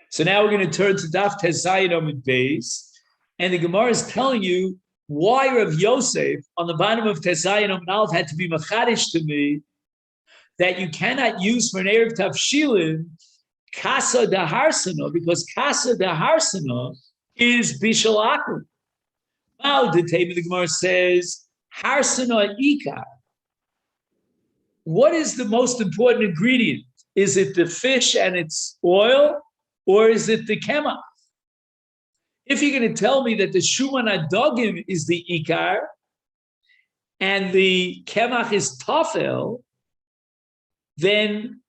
So now we're going to turn to Daf Tezayin Amud Beis, and the Gemara is telling you why Rav Yosef on the bottom of Tezayin Amud Aleph had to be machadish to me that you cannot use for an Erev Tavshilin Kasa Daharsana, because Kasa Daharsana is Bishal Akum. Now the Gemara says Harsana Ikar. What is the most important ingredient? Is it the fish and its oil, or is it the kemach? If you're going to tell me that the shuman adogim is the ikar and the kemach is tafel, then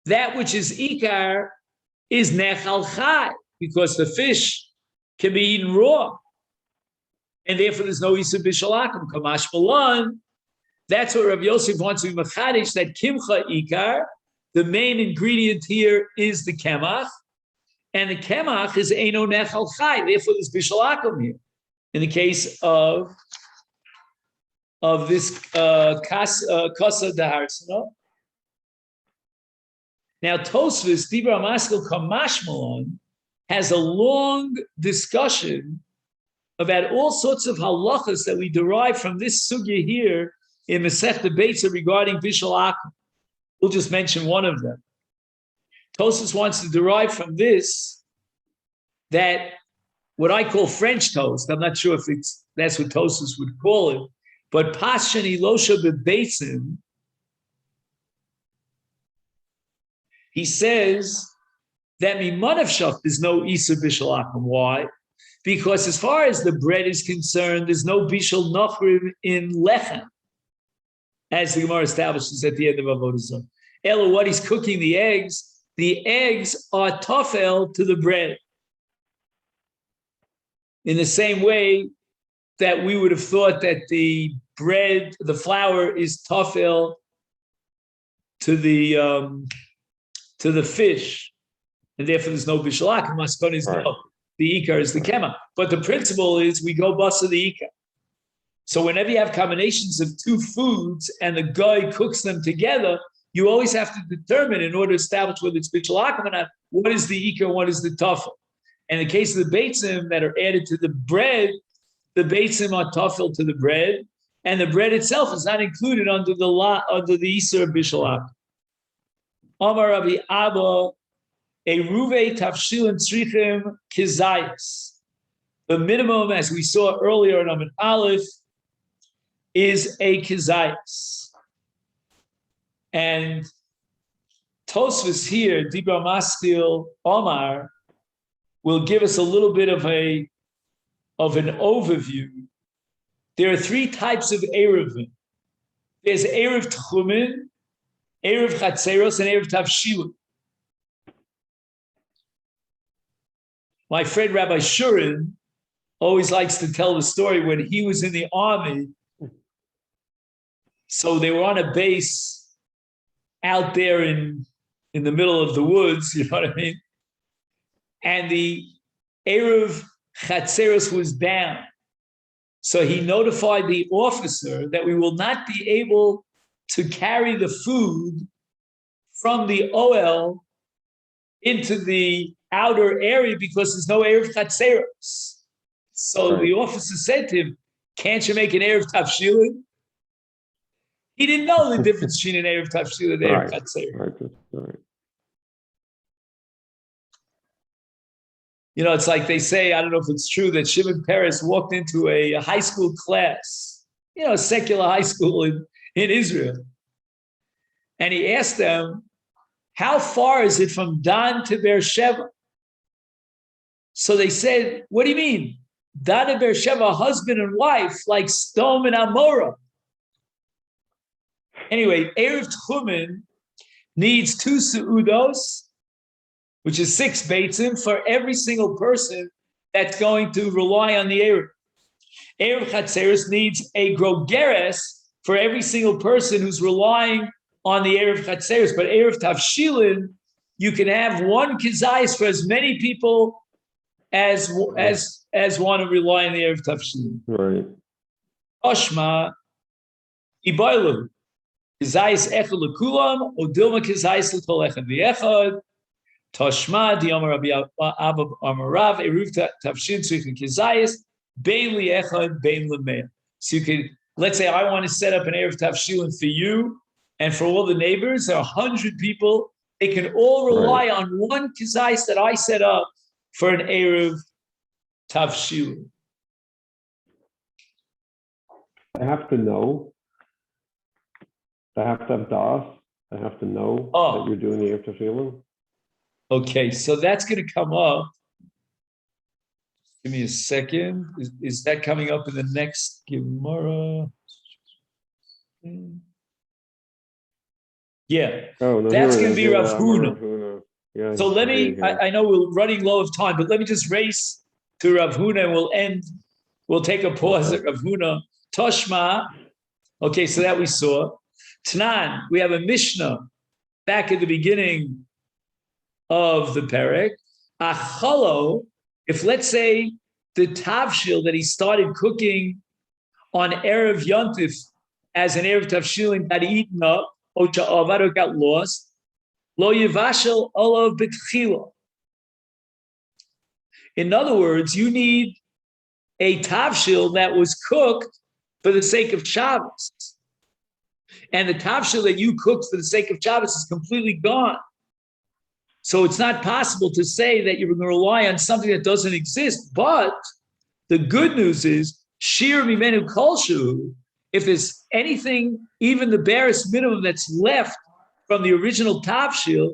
that which is ikar is nechal chai, because the fish can be eaten raw, and therefore there's no isa b'shalakim kamash malan. That's what Rav Yosef wants to be machadish, that kimcha ikar, the main ingredient here is the kemach, and the kemach is eino nechal chai. Therefore, there's bishalakim here. In the case of this kasa daharsana. Now, Tosfos Dibra Maskil Kamashmalon has a long discussion about all sorts of halachas that we derive from this sugya here in Masechet Beitza regarding Bishal Akum. We'll just mention one of them. Tosfos wants to derive from this that what I call French toast, I'm not sure if that's what Tosfos would call it, but Pashani Losha Bebeitzim, he says that Mimanavshach there's no Isa Bishal Akum. Why? Because as far as the bread is concerned, there's no Bishal Nochrim in Lechem, as the Gemara establishes at the end of Avodah Zarah. Elo, what he's cooking the eggs are tafel to the bread. In the same way that we would have thought that the bread, the flour is tafel to the fish, and therefore there's no bishalak. Maskon is no, the ikar is the kema. But the principle is we go basa the ikar. So whenever you have combinations of two foods and the guy cooks them together, you always have to determine, in order to establish whether it's bishalak or not, what is the ikar, what is the tafel. And in the case of the beitzim that are added to the bread, the beitzim are tafel to the bread, and the bread itself is not included under the isur of bishalak. Amar Rabbi Abba, a ruve tafshilin tzrichim kizayas. The minimum, as we saw earlier in Amud Aleph, is a kizayas. And Tosfos here, Dibra Maskil Omar, will give us a little bit of an overview. There are three types of erevim. There's erev tchumin, erev chatzeros, and erev tavshilin. My friend Rabbi Shurin always likes to tell the story when he was in the army. So they were on a base out there in the middle of the woods, you know what I mean? And the erev chatzeros was down. So he notified the officer that we will not be able to carry the food from the OL into the outer area because there's no erev chatzeros. So the officer said to him, "Can't you make an erev tavshilin?" He didn't know the difference between an erev tavshilin and erev chatzeros. Right. You know, it's like they say, I don't know if it's true, that Shimon Peres walked into a high school class, you know, a secular high school in Israel. And he asked them, how far is it from Dan to Beersheba? So they said, what do you mean? Dan and Beersheba, husband and wife, like Sodom and Amorah. Anyway, Erev Tchumen needs 2 seudos, which is 6 beitzim for every single person that's going to rely on the Erev. Erev Chatzeros needs a grogeres for every single person who's relying on the Erev Chatzeros. But Erev Tavshilin, you can have one kizayis for as many people as want to rely on the Erev Tavshilin. Right. Oshma, Iboilu, kizayis echad lekulam, odilma kizayis l'tol echad v'echad. Toshma Diyamar Rabbi Abba Amarav Eruv Tavshin Tzrichen Kizayis Bein Liechad Bein Lemei. So you could, let's say I want to set up an Erev Tavshilin for you and for all the neighbors. There are 100 people. They can all rely on one Kizayis that I set up for an Erev Tavshilin. I have to know. I have to have das. I have to know that you're doing the Erev Tavshilin. Okay, so that's going to come up. Give me a second. Is that coming up in the next Gemara? Yeah, that's going to be Rav Huna. Yeah, so let me, I know we're running low of time, but let me just race to Rav Huna and we'll take a pause at Rav Huna. Toshma, okay, so that we saw. Tanan, we have a Mishnah back at the beginning of the Perek. Achalo, if let's say the tavshil that he started cooking on Erev Yontif as an Erev Tavshilin got eaten up, or got lost, lo yivashel olav b'tchila. In other words, you need a tavshil that was cooked for the sake of Shabbos. And the tavshil that you cooked for the sake of Shabbos is completely gone. So it's not possible to say that you're going to rely on something that doesn't exist. But the good news is, shir mimenu kolshu, if there's anything, even the barest minimum that's left from the original tavshil,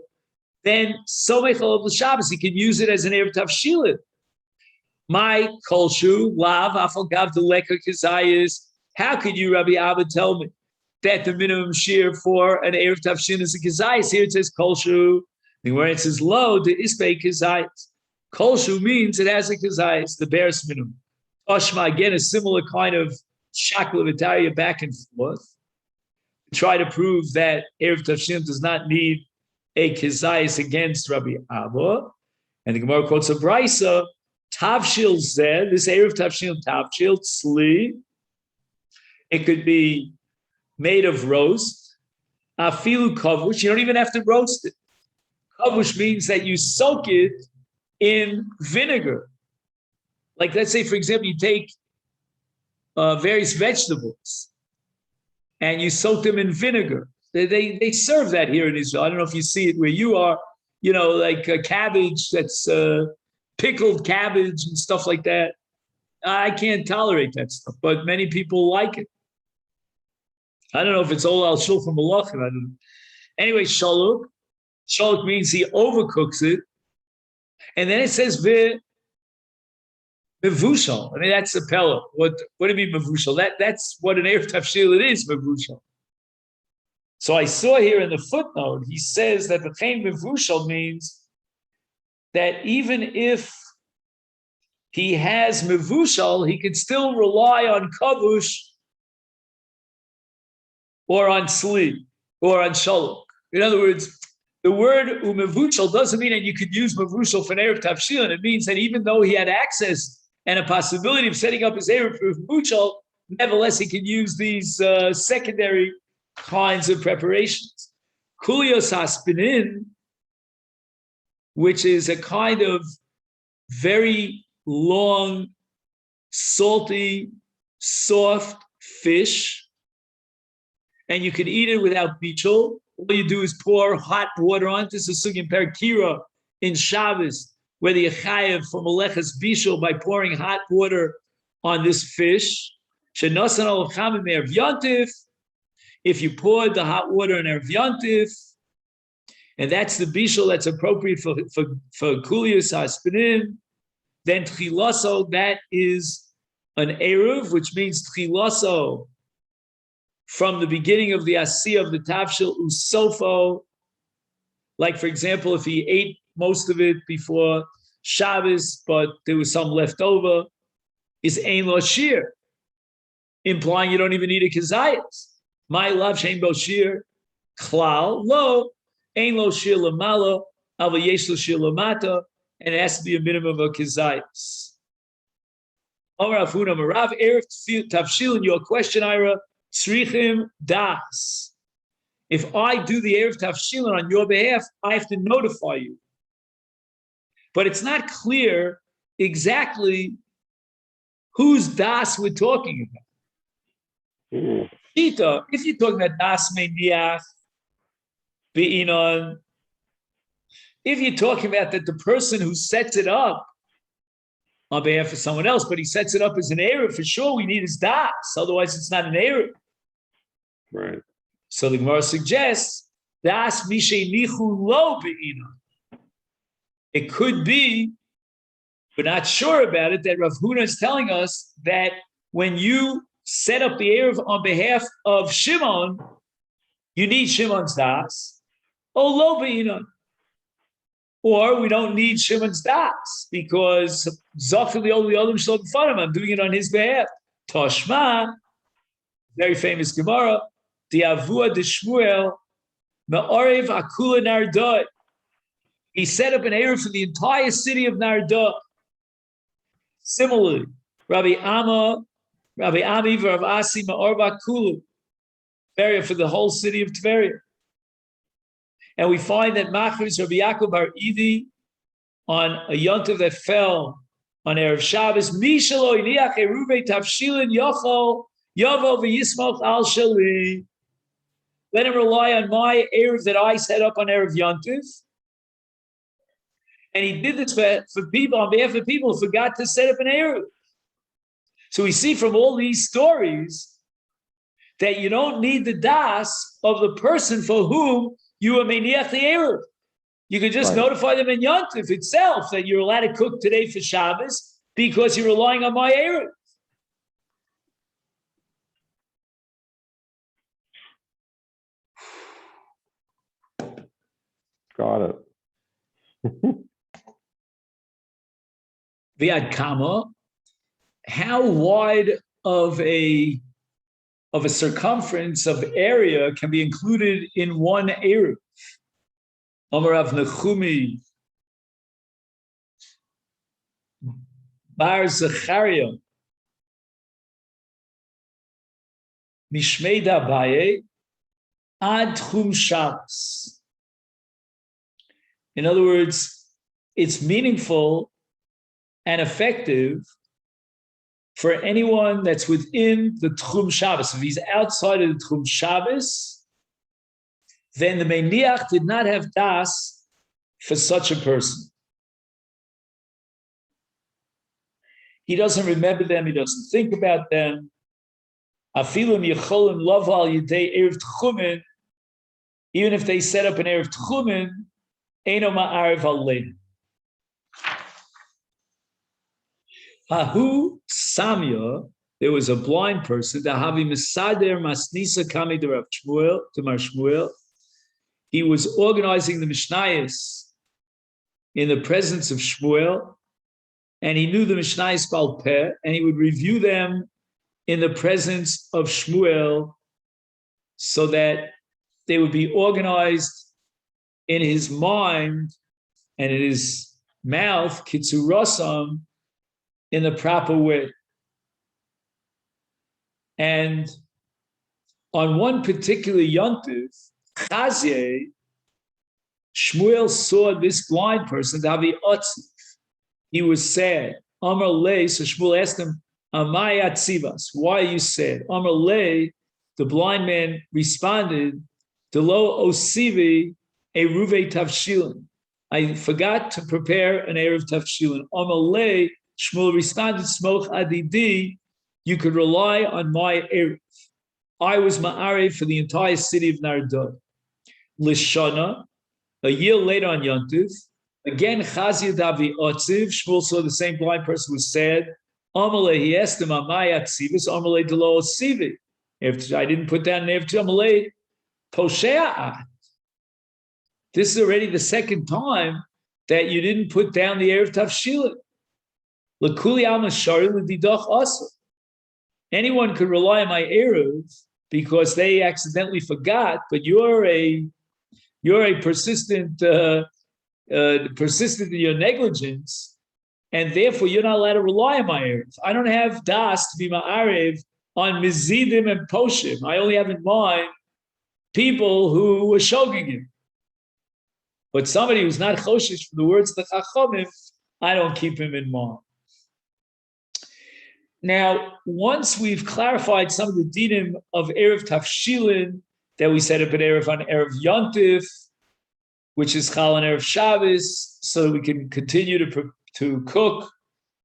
then somech of the Shabbos, he can use it as an Erev Tavshilin. My kolshu, lav, afal gav deleka kizayis. How could you, Rabbi Abba, tell me that the minimum shir for an Erev Tavshilin is a kizayis? Here it says kolshu. Where it says lo, the isbei kizayis. Kolshu means it has a kizayis, the barest minimum. Toshma, again, a similar kind of shackle of Italia back and forth. Try to prove that Erev Tavshilin does not need a kizayis against Rabbi Abba. And the Gemara quotes a Beitza, Tavshil zeh, this Erev Tavshilin Tavshil, tzli. It could be made of roast. Afilu kavush, you don't even have to roast it. Kavush means that you soak it in vinegar. Like, let's say, for example, you take various vegetables and you soak them in vinegar. They serve that here in Israel. I don't know if you see it where you are, like a cabbage that's pickled cabbage and stuff like that. I can't tolerate that stuff, but many people like it. I don't know if it's all al shulchan malachim. I don't know. Anyway, shaluk. Shaluk means he overcooks it. And then it says mevushal. I mean, that's a pella. What do you mean mevushal? That's what an Erev Tavshil it is, mevushal. So I saw here in the footnote, he says that v'chein mevushal means that even if he has mevushal, he can still rely on kavush or on sli or on shaluk. In other words, the word umevushal doesn't mean that you could use mevushal for an Erev Tavshilin. It means that even though he had access and a possibility of setting up his Erev for mevushal, nevertheless he can use these secondary kinds of preparations. Kulios haspinin, which is a kind of very long, salty, soft fish, and you can eat it without bichol. All you do is pour hot water on. This is sugin perkira in Shabbos, where the chayev for meleches bishul by pouring hot water on this fish. Shenosan al chamim erev yontif. If you poured the hot water in erev yontif, and that's the bishul that's appropriate for kulius haspinin, then tchilaso, that is an eruv, which means tchilaso, from the beginning of the asiyah of the tavshil usofo. Like, for example, if he ate most of it before Shabbos, but there was some left over, is ein lo shir, implying you don't even need a kizayas. My love shein bo shir klal lo ein lo shir lamalo ava yesh lo shir lamata, and it has to be a minimum of kizayas. Amar Afuna Marav Erev Tavshilin, your question, Ira. Tzrichim das. If I do the Erev Tavshilin on your behalf, I have to notify you. but it's not clear exactly whose das we're talking about. Shita, if you're talking about das meiniach, be'inon, if you're talking about that the person who sets it up on behalf of someone else, but he sets it up as an error, for sure we need his das, otherwise it's not an error. Right. So the Gemara suggests das mishe nichu lo be'inon. It could be, we're not sure about it, that Rav Huna is telling us that when you set up the Erev on behalf of Shimon, you need Shimon's das, or lo be'inon. Or we don't need Shimon's das, because Zachar the Olam Shalom Farim, I'm doing it on his behalf. Toshma, very famous Gemara, the Avua de Shmuel, Ma'arev Akula Nardot. He set up an Erev for the entire city of Nardot. Similarly, Rabbi Ami, Rav Asi, Ma'arba Kulu, Tveria for the whole city of Tveria. And we find that Machris Rabbi Yaakov Bar Idi on a yontiv that fell on Erev Shabbos, Mishalo Iniach Eruve Tavshilin Yochol Yavo v'Yismoch Al Shali. Let him rely on my Erev that I set up on Erev Yontiv. And he did this for people, on behalf of people who forgot to set up an Erev. So we see from all these stories that you don't need the das of the person for whom you are meniach the Erev. You could just notify them in Yontif itself that you're allowed to cook today for Shabbos because you're relying on my Erev. Got it. Viad Kama, how wide of a circumference of area can be included in one Erev? Amarav Nechumi Bar Zechariah Mishmei Dabaye Ad Tchum Shabbos. In other words, it's meaningful and effective for anyone that's within the Tchum Shabbos. If he's outside of the Tchum Shabbos, then the Meiniach did not have das for such a person. He doesn't remember them, he doesn't think about them. Afilim Yecholim Laval Yidei Erev Tchumen, even if they set up an Erev Tchumen, Eino Ma'arev Alein. Ahu Samya, there was a blind person, the Havi Mesader Masnisa Kami to Rav Shmuel, to Mar Shmuel. He was organizing the Mishnayos in the presence of Shmuel, and he knew the Mishnayos Bal Peh, and he would review them in the presence of Shmuel so that they would be organized in his mind and in his mouth, Kitzurosam, in the proper way. And on one particular yontiv, Chazye, Shmuel saw this blind person, Davi Otzif. He was sad. Amar Lei, so Shmuel asked him, Amai Atzivas, why are you sad? Amar Lei, the blind man responded, Delo Osivi Eruve Tavshilin. I forgot to prepare an Erev Tavshilin. Amar Lei, Shmuel responded, Smoch Adidi, you could rely on my Erev. I was Ma'arev for the entire city of Nardot. Lishana, a year later on Yontif, again Chazia Davi Otziv, Shmuel saw the same blind person was sad. Amalei, he asked him, Amai Atzivus, Amalei Delo Osivi. If I didn't put down an Erev, Amalei Poshea'at. This is already the second time that you didn't put down the Erev Tavshilin. L'kuli alma shari l'didach asa. Anyone could rely on my Erev because they accidentally forgot, but you're a persistent in your negligence, and therefore you're not allowed to rely on my Erev. I don't have das to be my Erev on Mizidim and Poshim. I only have in mind people who were shogigim. But somebody who's not choshesh for the words of the Chachamim, I don't keep him in mind. Now, once we've clarified some of the dinim of Erev Tafshilin that we set up at Erev on Erev Yontif, which is Chal on Erev Shabbos, so we can continue to cook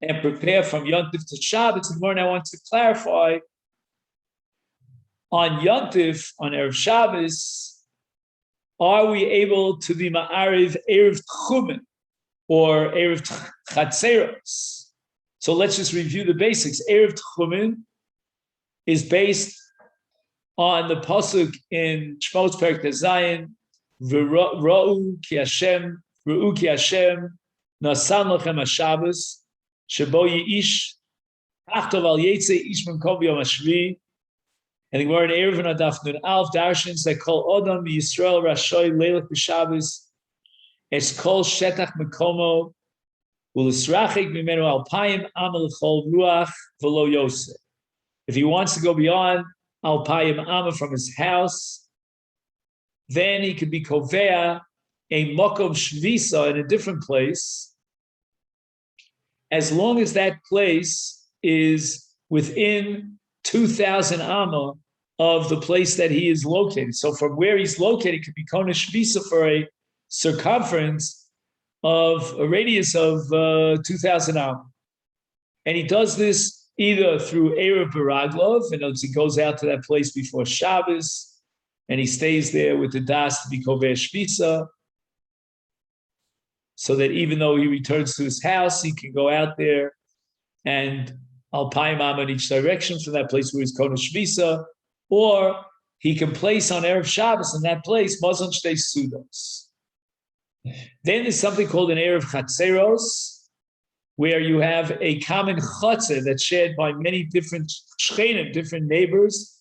and prepare from Yontif to Shabbos. And more, I want to clarify on Yontif, on Erev Shabbos, are we able to be Ma'ariv Erev Tchumen or Erev Chatzeros? So let's just review the basics. Erev Tchumen is based on the pasuk in Shmos Perek Zayin, Ra'u ki Hashem nasan lachem haShabbos shebo yi'ish achtov al yetze ish min kol b'yom hashvi. And the word Erev and Adaf Nun Alf Darshins that call Odom Yisrael Rashoy Leilach b'Shabbos es kol shetach mekomo u'lisrachik mimenu alpayim amal chol ruach v'lo yosef. If he wants to go beyond alpayim ama from his house, then he could be kovea a mokom shvisa in a different place, as long as that place is within 2,000 amma of the place that he is located. So from where he's located, could be kona shvisa for a circumference of a radius of 2,000 amma. And he does this either through Erev Baraglov, in other words, he goes out to that place before Shabbos, and he stays there with the das to be koveh shvisa, so that even though he returns to his house, he can go out there and alpayim am in each direction from that place where he's kona shvisa, or he can place on Erev Shabbos in that place mazon shtei sudos. Then there's something called an Erev Chatzeros, where you have a common chatzah that's shared by many different shchenim, different neighbors,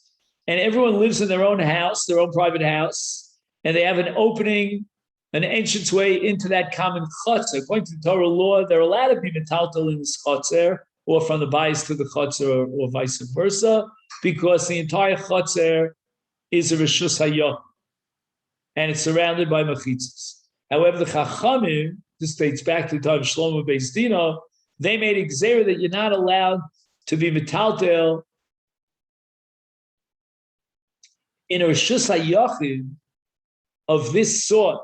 and everyone lives in their own house, their own private house, and they have an opening, an entranceway into that common chatzah. According to the Torah law, they're allowed to be metaltal in this chatzah, or from the bayis to the chatzah, or vice versa, because the entire chatzah is a reshus hayom, and it's surrounded by mechitzas. However, the Chachamim, this dates back to the time of Shlomo Beis Dino, they made a gzera that you're not allowed to be metaltel in a reshus hayachid of this sort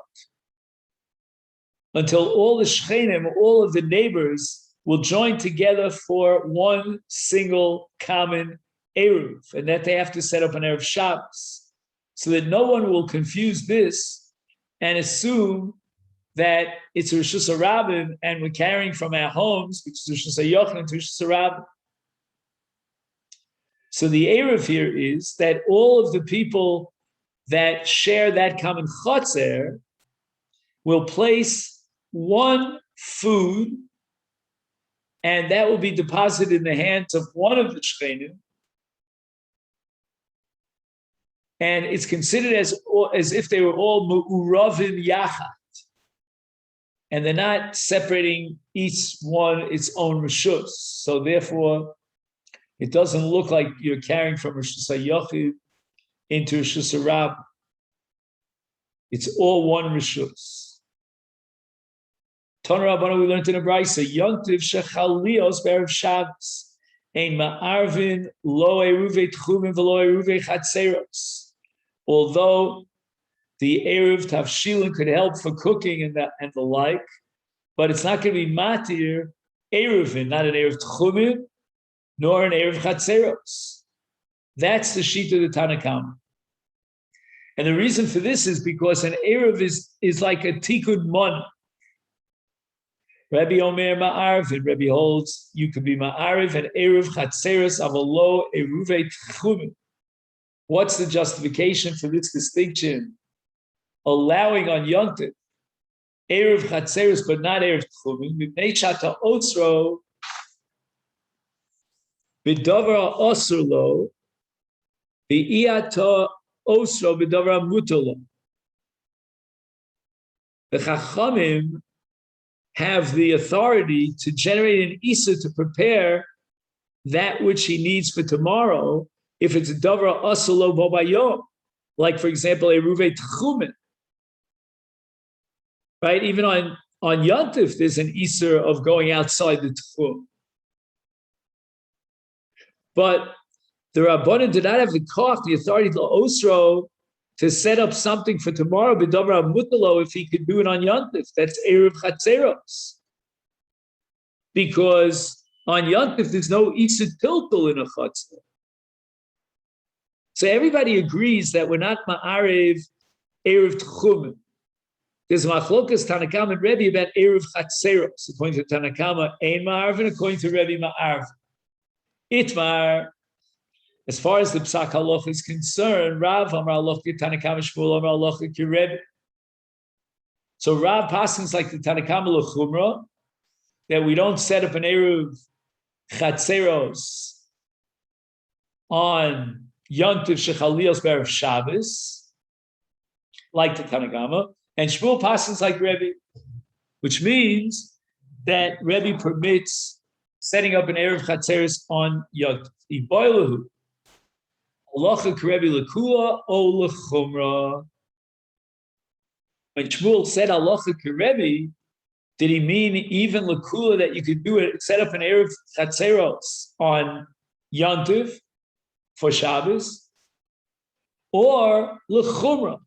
until all the shchenim, all of the neighbors, will join together for one single common eruv, and that they have to set up an Erev Shabbos, so that no one will confuse this and assume that it's Rishus HaRabim and we're carrying from our homes, which is Rishus HaYochanan, to Rishus HaRabim. So the eruv here is that all of the people that share that common chotzer will place one food, and that will be deposited in the hands of one of the shchenim, and it's considered as if they were all mu'uravim yachad, and they're not separating each one its own reshus. So therefore, it doesn't look like you're carrying from Rishus HaYachid into Rishus HaRab. It's all one reshus. Tana Rabbana, we learned in a brayso, Yontiv shechalios be'erev Shabbos, ein ma'arvin lo eruvei tchumin v'lo eruvei chatzeros. Although the Erev Tavshilin could help for cooking and the like, but it's not going to be matir Erevin, not an Erev Tchumin, nor an Erev Chatzeros. That's the sheet of the Tanna Kamma. And the reason for this is because an Erev is like a Tikkun Mon. Rabbi Omer Ma'arvin, Rabbi holds you could be Ma'arv and Erev Chatzeros avalo Eruvei Tchumin. What's the justification for this distinction? Allowing on Yontif Erev Chatzeros, but not Erev Tchumin. Mipnei shata otzro b'davar osur lo v'i'ata osro b'davar mutar lo. The Chachamim have the authority to generate an Isa to prepare that which he needs for tomorrow, if it's a davar osur lo bo bayom, like for example a Ruvei Tchumin. right? Even on Yontif, there's an Isser of going outside the Tchum. But the Rabbanan did not have the koch, the authority, the Osro, to set up something for tomorrow, B'davar Mutalo, if he could do it on Yontif. That's Erev Chatzeros. Because on Yontif, there's no Isser Tiltul in a Chatzah. So everybody agrees that we're not Ma'arev Erev Tchumim. There's Machlokas Tanakam and Rebbe about Erev Chatzeros. According to Tanakama, Ein Ma'arv, and according to Rebbe, Ma'arv. Itmar, as far as the Psak Halacha is concerned, Rav Amar Halacha Tanakama Shmuel Amar Halacha Ki Rebbe. So Rav passes like the Tanakama L'chumra, that we don't set up an Erev Chatzeros on Yontif Shechaliyos Be'erev Shabbos, like the Tanakama, and Shmuel passes like Rebbe, which means that Rebbe permits setting up an Erev Chatzeros on Yontif. Iboilahu, Halacha K'Rebbe L'kula O L'chumra. When Shmuel said Halacha K'Rebbe, did he mean even L'kula that you could do it, set up an Erev Chatzeros on Yontif for Shabbos, or L'chumra,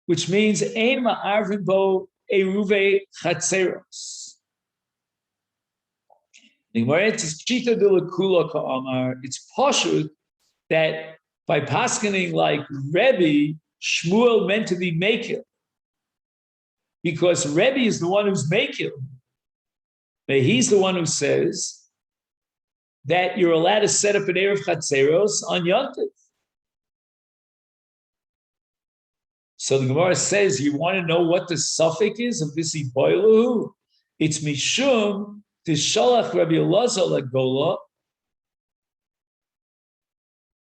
which means Ein Ma'arvin Bo Eruve Chatzeros. It's pashut that by paskening like Rebbe, Shmuel meant to be Mekil, because Rebbe is the one who's Mekil. He's the one who says that you're allowed to set up an Erev Chatzeros on Yontif. So the Gemara says, you want to know what the suffix is of this Iboilahu? It's Mishum Tishalach Rabbi Elazar Lagola.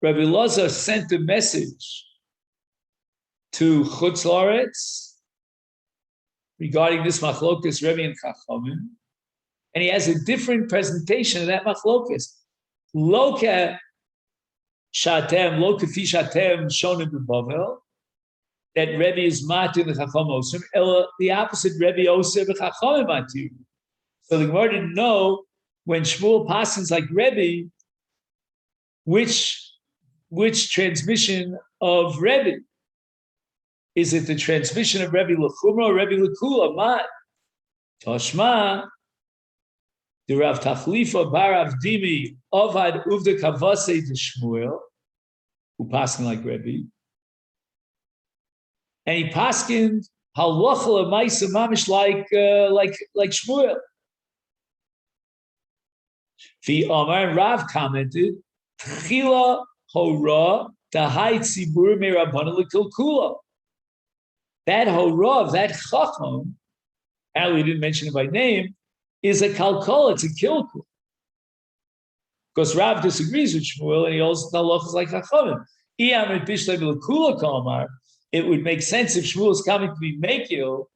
Rabbi Elazar sent a message to Chutz La'aretz regarding this machlokas Rebbe and Chachamim, and he has a different presentation of that machlokas. Loka shatem, loka fi shatem shonim b'Bavel, that Rebbe is matir v'Chacham osir, the opposite, Rebbe osir v'Chachamim matir. So the Gemara didn't know when Shmuel passes like Rebbe, which transmission of Rebbe. Is it the transmission of Rebbe L'chumra or Rebbe L'kula? Mat. Toshma, the Rav Tachlifa Bar Avdimi Ovad Uvda Kavase de Shmuel, who passing like Rebbe. And he paskined halacha l'maisa mamish like Shmuel. The Omar and Rav commented, Tchila hora tahai tzibur me'Rabbanan l'kilkula. That hora, that chacham, and we didn't mention it by name, is a kalkol, it's a kilkul. Because Rav disagrees with Shmuel, and he also halachas like chachamim. It would make sense if Shmuel is coming to be mekil,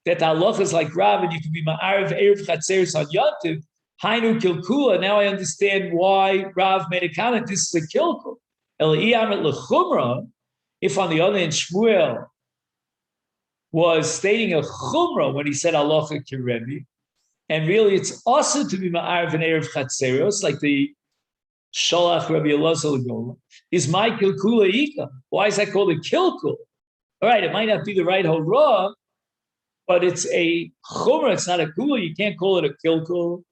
that the halachas like Rav, and you can be ma'arev erev chatzeros on Yontiv, hainu kilkula. Now I understand why Rav made a comment. This is a kilkul. If on the other hand Shmuel was stating a chumrah when he said halacha kirebi, and really it's also to be ma'arev and erev chatzeros, like the shalach Rabbi Elazar Lagola, is my kilkula ika. Why is that called a kilkul? All right, it might not be the right hora, but it's a chumrah, it's not a kula. You can't call it a kilkul.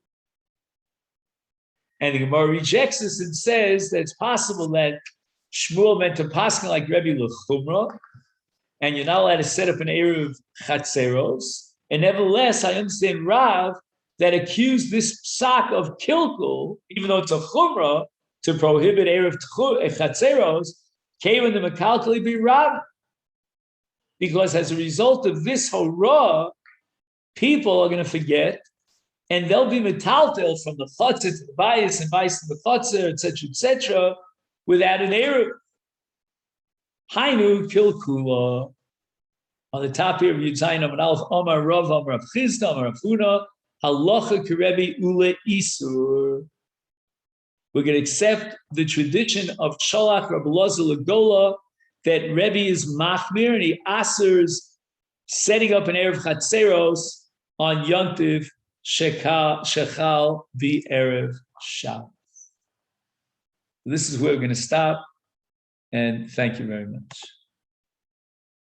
And the Gemara rejects this and says that it's possible that Shmuel meant to paskin like Rebbe l'chumra, and you're not allowed to set up an Erev Chatzeros. And nevertheless, I understand Rav that accused this psak of kilkul, even though it's a chumrah, to prohibit Erev Chatzeros, came in the Mekalkali be Rav. Because as a result of this hora, people are going to forget, and they'll be metaltel from the chotzer to the bias and bias to the chotzer, etc., without an Erev. Hainu kilkula. On the top here of Yudzayin Amar Aleph, Amar Rav, Amar Rav Chizda, Amar Rav Huna, halacha kirebi ule isur. We're going to accept the tradition of Shalach Rabbi Elazar Lagola that Rebbe is machmir and he asers setting up an Erev Chatzeros on Yontiv Shechal the Erev Shabbos. This is where we're going to stop, and thank you very much.